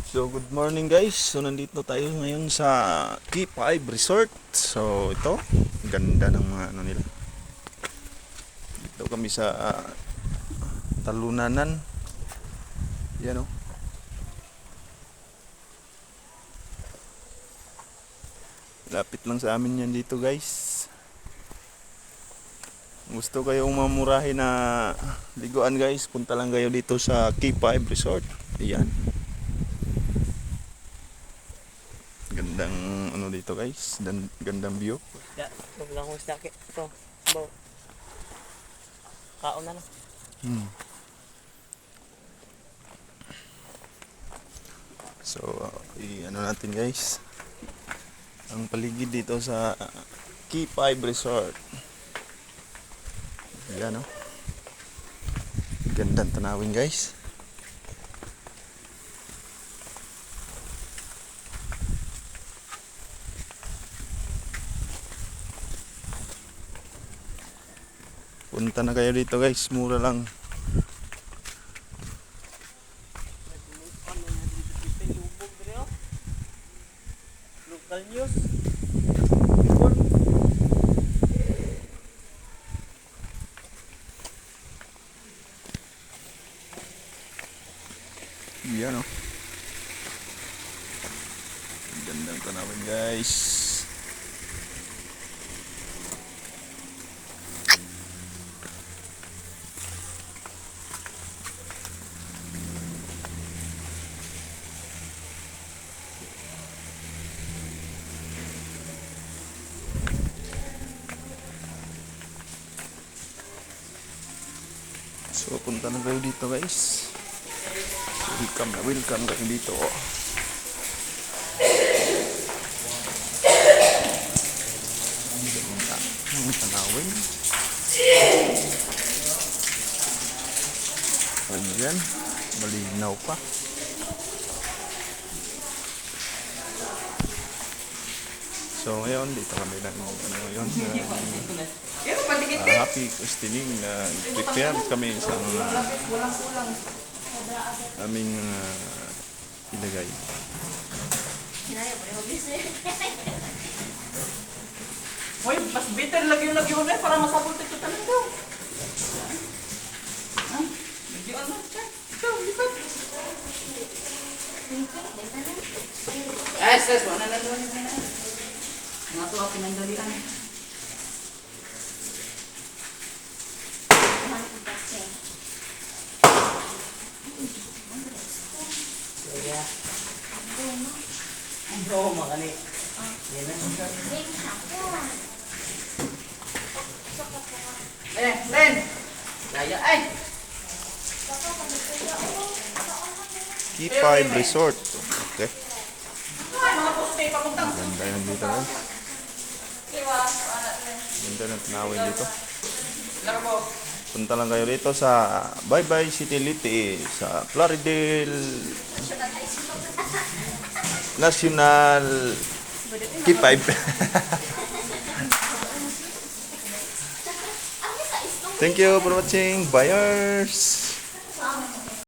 So good morning guys. So nandito tayo ngayon sa K5 Resort. So ito, ganda ng mga ano nila. Dito kami sa Talunanan. Yan oh. Lapit lang sa amin yan dito guys. Gusto kayong mamurahin na liguan guys, punta lang kayo dito sa K5 Resort. Ayan. Gandang ano dito guys, gandang view. Ya, huwag lang kong sakit. Ito, sabaw. Kaon na lang. So, ano natin guys, ang paligid dito sa K5 Resort. Ayan o. Gandang tanawin guys. Punta na kayo dito guys, mura lang. Local news. Ayan o. Gandang tanawin guys. So punta na kayo dito guys. Welcome kayo dito. Ang tanawin. Ayan, malinaw pa. So ngayon dito kami lang ngayon. Happy Christening na prepare kami sa aming ilagay. Hoy, mas bitter lagi na para masabot ito talaga. Ha? Lagyan na. Ito, lipat. Yes, wala na doon. Nga to ang pinandalian. Yeah. Ano mga ni? Yan na. Len! Daya ay! K5 Resort. Okay. Mga poste papuntang. Ganda yan dito guys. Ganda ng tanawin dito. Larbo. Punta lang kayo dito sa Bye Bye City Liti sa Plaridel National K5. Thank you for watching, buyers.